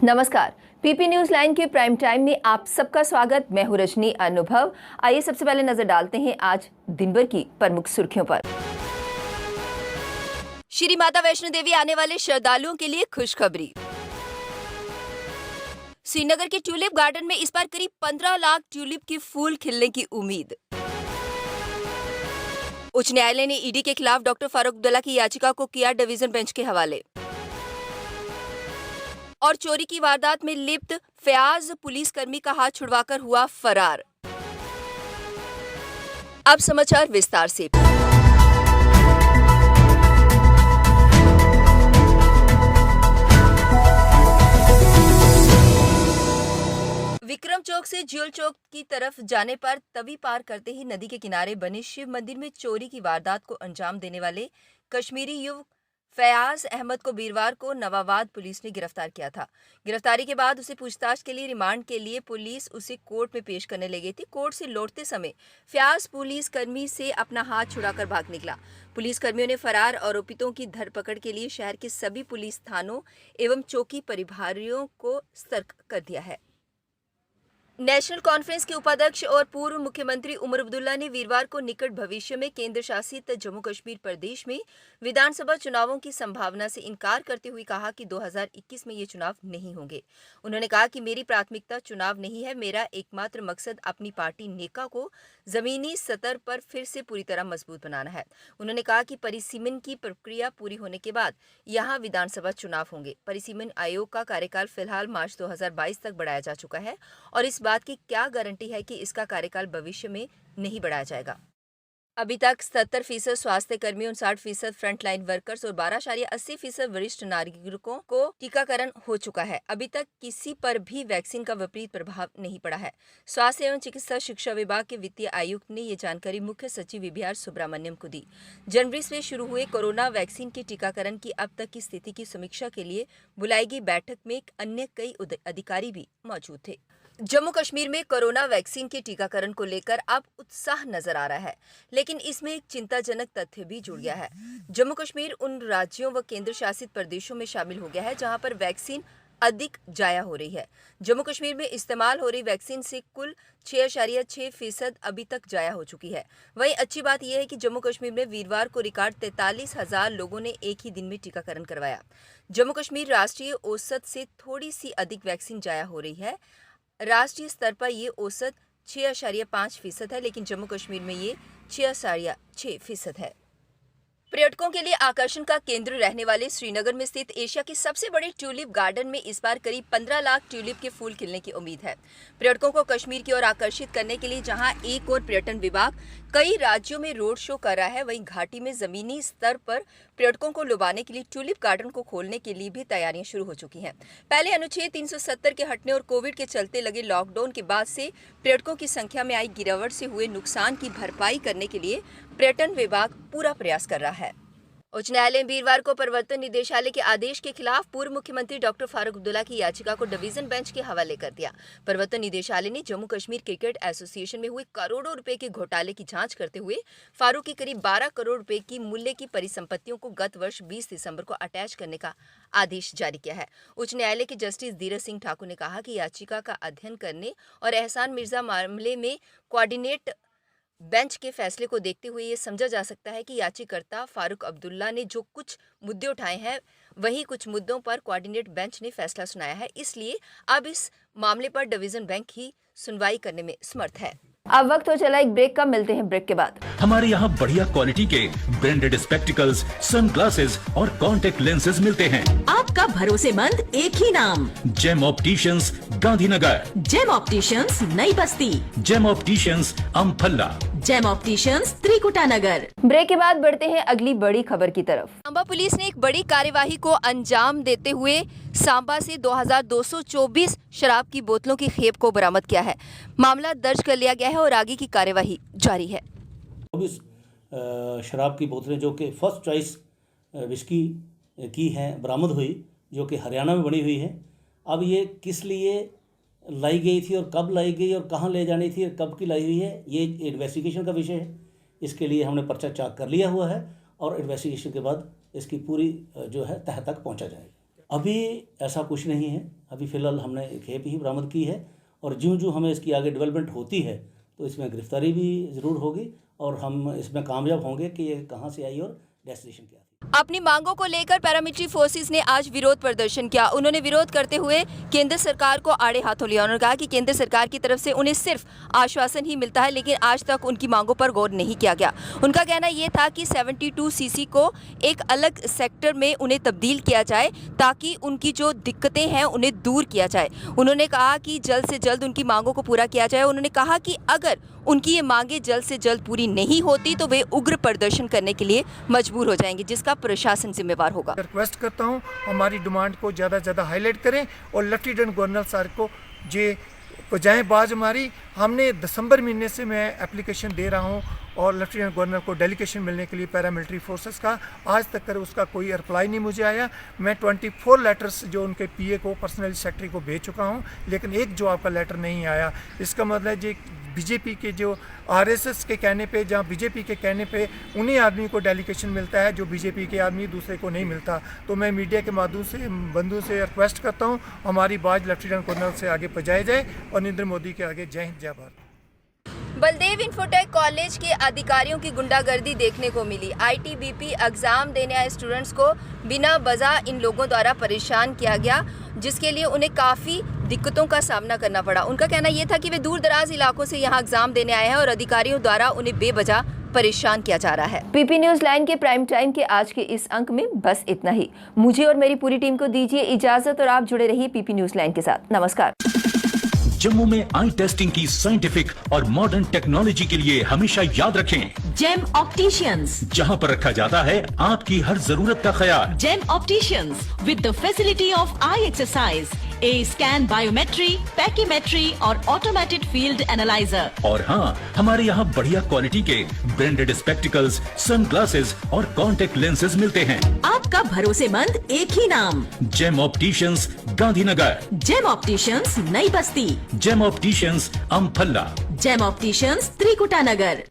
नमस्कार, PP news line के prime time में आप सबका स्वागत। मैं हूं रजनी अनुभव। आइए सबसे पहले नजर डालते हैं आज दिन भर की प्रमुख सुर्खियों पर। श्री माता वैष्णो देवी आने वाले श्रद्धालुओं के लिए खुशखबरी। श्रीनगर के ट्यूलिप गार्डन में इस बार करीब 15 लाख ट्यूलिप के फूल खिलने की उम्मीद। उच्च न्यायालय ने ईडी के खिलाफ डॉक्टर फारूक अब्दुल्ला की याचिका को किया डिवीजन बेंच के हवाले। और चोरी की वारदात में लिप्त फयाज पुलिसकर्मी का हाथ छुड़वाकर हुआ फरार। अब समाचार विस्तार से। विक्रम चौक से ज्योल चौक की तरफ जाने पर तवी पार करते ही नदी के किनारे बने शिव मंदिर में चोरी की वारदात को अंजाम देने वाले कश्मीरी युवक फयाज अहमद को वीरवार को नवाबाद पुलिस ने गिरफ्तार किया था। गिरफ्तारी के बाद उसे पूछताछ के लिए रिमांड के लिए पुलिस उसे कोर्ट में पेश करने ले गई थी। कोर्ट से लौटते समय फयाज पुलिसकर्मी से अपना हाथ छुड़ाकर भाग निकला। पुलिसकर्मियों ने फरार आरोपितों की धरपकड़ के लिए शहर के सभी पुलिस थानों एवं चौकी प्रभारियों को सतर्क कर दिया है। नेशनल कॉन्फ्रेंस के उपाध्यक्ष और पूर्व मुख्यमंत्री उमर अब्दुल्ला ने वीरवार को निकट भविष्य में केंद्र शासित जम्मू कश्मीर प्रदेश में विधानसभा चुनावों की संभावना से इनकार करते हुए कहा कि 2021 में ये चुनाव नहीं होंगे। उन्होंने कहा कि मेरी प्राथमिकता चुनाव नहीं है, मेरा एकमात्र मकसद अपनी पार्टी नेका को जमीनी स्तर पर फिर से पूरी तरह मजबूत बनाना है। उन्होंने कहा कि परिसीमन की प्रक्रिया पूरी होने के बाद यहाँ विधानसभा चुनाव होंगे। परिसीमन आयोग का कार्यकाल फिलहाल मार्च 2022 तक बढ़ाया जा चुका है और इस बात की क्या गारंटी है कि इसका कार्यकाल भविष्य में नहीं बढ़ाया जाएगा। अभी तक 77% स्वास्थ्य कर्मी, 59% फ्रंटलाइन वर्कर्स और 12.80% वरिष्ठ नागरिकों को टीकाकरण हो चुका है। अभी तक किसी पर भी वैक्सीन का विपरीत प्रभाव नहीं पड़ा है। स्वास्थ्य एवं चिकित्सा शिक्षा विभाग के वित्तीय आयुक्त ने ये जानकारी मुख्य सचिव वीआर सुब्रमण्यम को दी। जनवरी से शुरू हुए कोरोना वैक्सीन के टीकाकरण की अब तक की स्थिति की समीक्षा के लिए बुलाई गई बैठक में अन्य कई अधिकारी भी मौजूद थे। जम्मू कश्मीर में कोरोना वैक्सीन के टीकाकरण को लेकर अब उत्साह नजर आ रहा है, लेकिन इसमें एक चिंताजनक तथ्य भी जुड़ गया है। जम्मू कश्मीर उन राज्यों व केंद्र शासित प्रदेशों में शामिल हो गया है जहां पर वैक्सीन अधिक जाया हो रही है। जम्मू कश्मीर में इस्तेमाल हो रही वैक्सीन से कुल 6.6% अभी तक जाया हो चुकी है। वहीं अच्छी बात यह है कि जम्मू कश्मीर में वीरवार को रिकॉर्ड 43,000 लोगों ने एक ही दिन में टीकाकरण करवाया। जम्मू कश्मीर राष्ट्रीय औसत से थोड़ी सी अधिक वैक्सीन जाया हो रही है। राष्ट्रीय स्तर पर ये औसत 6.5% है, लेकिन जम्मू कश्मीर में ये 6.6% है। पर्यटकों के लिए आकर्षण का केंद्र रहने वाले श्रीनगर में स्थित एशिया के सबसे बड़े ट्यूलिप गार्डन में इस बार करीब 15 लाख ट्यूलिप के फूल खिलने की उम्मीद है। पर्यटकों को कश्मीर की ओर आकर्षित करने के लिए जहां एक और पर्यटन विभाग कई राज्यों में रोड शो कर रहा है, वहीं घाटी में जमीनी स्तर पर पर्यटकों को लुभाने के लिए ट्यूलिप गार्डन को खोलने के लिए भी तैयारियां शुरू हो चुकी हैं। पहले अनुच्छेद 370 के हटने और कोविड के चलते लगे लॉकडाउन के बाद से पर्यटकों की संख्या में आई गिरावट से हुए नुकसान की भरपाई करने के लिए पर्यटन विभाग पूरा प्रयास कर रहा है। उच्च न्यायालय ने वीरवार को प्रवर्तन निदेशालय के आदेश के खिलाफ पूर्व मुख्यमंत्री डॉक्टर फारूक अब्दुल्ला की याचिका को डिवीजन बेंच के हवाले कर दिया। प्रवर्तन निदेशालय ने जम्मू कश्मीर क्रिकेट एसोसिएशन में हुए करोड़ों रुपए के घोटाले की जांच करते हुए फारूक की करीब 12 करोड़ रुपए की मूल्य की परिसंपत्तियों को गत वर्ष 20 दिसंबर को अटैच करने का आदेश जारी किया है। उच्च न्यायालय के जस्टिस धीरज सिंह ठाकुर ने कहा कि याचिका का अध्ययन करने और एहसान मिर्जा मामले में कोऑर्डिनेट बेंच के फैसले को देखते हुए ये समझा जा सकता है कि याचिकाकर्ता फारूक अब्दुल्ला ने जो कुछ मुद्दे उठाए हैं वही कुछ मुद्दों पर कोऑर्डिनेट बेंच ने फैसला सुनाया है, इसलिए अब इस मामले पर डिवीजन बेंच ही सुनवाई करने में समर्थ है। अब वक्त हो चला एक ब्रेक का, मिलते हैं ब्रेक के बाद। हमारे यहाँ बढ़िया क्वालिटी के ब्रांडेड स्पेक्टिकल्स, सनग्लासेस और कॉन्टेक्ट लेंसेज मिलते हैं। आपका भरोसेमंद एक ही नाम, Gem Opticians Gandhinagar, Gem Opticians Nai Basti, Gem Opticians Amphalla, Gem Opticians Trikuta Nagar. Break के बाद बढ़ते हैं अगली बड़ी खबर की तरफ। सांबा पुलिस ने एक बड़ी कार्यवाही को अंजाम देते हुए सांबा से 2224 शराब की बोतलों की खेप को बरामद किया है। मामला दर्ज कर लिया गया है और आगे की कार्यवाही जारी है। 24 शराब की बोतलें जो कि फर्स्ट चॉइस विस्की की हैं बरामद हुई, जो कि हरियाणा में बनी हुई है। अब ये किस लिए लाई गई थी और कब लाई गई और कहाँ ले जानी थी और कब की लाई हुई है, ये इन्वेस्टिगेशन का विषय है। इसके लिए हमने पर्चा चाक कर लिया हुआ है और इन्वेस्टिगेशन के बाद इसकी पूरी जो है तह तक पहुँचा जाएगा। अभी ऐसा कुछ नहीं है, अभी फ़िलहाल हमने खेप ही बरामद की है और ज्यों-ज्यों हमें इसकी आगे डेवलपमेंट होती है तो इसमें गिरफ्तारी भी ज़रूर होगी और हम इसमें कामयाब होंगे कि ये कहाँ से आई और डेस्टिनेशन क्या थी। अपनी मांगों को लेकर पैरामिलिट्री फोर्सेस ने आज विरोध प्रदर्शन किया। उन्होंने विरोध करते हुए केंद्र सरकार को आड़े हाथों लिया। उन्होंने कहा कि केंद्र सरकार की तरफ से उन्हें सिर्फ आश्वासन ही मिलता है, लेकिन आज तक उनकी मांगों पर गौर नहीं किया गया। उनका कहना यह था कि 72 सीसी को एक अलग सेक्टर में उन्हें तब्दील किया जाए ताकि उनकी जो दिक्कतें हैं उन्हें दूर किया जाए। उन्होंने कहा कि जल्द से जल्द उनकी मांगों को पूरा किया जाए। उन्होंने कहा कि अगर उनकी ये मांगे जल्द से जल्द पूरी नहीं होती तो वे उग्र प्रदर्शन करने के लिए मजबूर हो जाएंगे, जिसका प्रशासन जिम्मेवार होगा। रिक्वेस्ट करता हूँ हमारी डिमांड को ज़्यादा से ज़्यादा हाईलाइट करें और लेफ्टिनेंट गवर्नर सर को जे बजाय बाज हमारी हमने दिसंबर महीने से मैं एप्लीकेशन दे रहा हूँ और लेफ्टिनेंट गवर्नर को डेलीगेशन मिलने के लिए पैरामिलिट्री फोर्सेस का, आज तक कर उसका कोई रिप्लाई नहीं मुझे आया। मैं 24 लेटर्स जो उनके पीए को पर्सनल सेक्रेटरी को भेज चुका हूँ, लेकिन एक जवाब का लेटर नहीं आया। इसका मतलब जो बीजेपी के जो आरएसएस के कहने पे, जहाँ बीजेपी के कहने पे उन्हीं आदमी को डेलीगेशन मिलता है जो बीजेपी के आदमी दूसरे को नहीं मिलता। तो मैं मीडिया के माध्यम से बंधु से रिक्वेस्ट करता हूँ हमारी बात लेफ्टिनेंट गवर्नर से आगे पहुँचाई जाए और नरेंद्र मोदी के आगे जय हिंद जय भारत। बलदेव इंफोटेक कॉलेज के अधिकारियों की गुंडागर्दी देखने को मिली। आईटीबीपी एग्जाम देने आए स्टूडेंट्स को बिना वजह इन लोगों द्वारा परेशान किया गया, जिसके लिए उन्हें काफ़ी दिक्कतों का सामना करना पड़ा। उनका कहना यह था कि वे दूर दराज इलाकों से यहाँ एग्जाम देने आए हैं और अधिकारियों द्वारा उन्हें बेवजह परेशान किया जा रहा है। पीपी न्यूज लाइन के प्राइम टाइम के आज के इस अंक में बस इतना ही। मुझे और मेरी पूरी टीम को दीजिए इजाजत और आप जुड़े रहिए पीपी न्यूज लाइन के साथ। नमस्कार। जम्मू में आई टेस्टिंग की साइंटिफिक और मॉडर्न टेक्नोलॉजी के लिए हमेशा याद रखें जेम ऑप्टिशियंस, जहां पर रखा जाता है आपकी हर जरूरत का ख्याल। Gem Opticians with the facility of eye exercise, A scan, biometry, pachymetry और ऑटोमेटेड फील्ड एनालाइजर। और हाँ, हमारे यहाँ बढ़िया क्वालिटी के ब्रांडेड स्पेक्टिकल्स, सनग्लासेस और कॉन्टेक्ट लेंसेज मिलते हैं। आपका भरोसेमंद एक ही नाम, Gem Opticians, Gandhinagar. Gem Opticians, Nai Basti. Gem Opticians, Amphalla. Gem Opticians, Trikutanagar.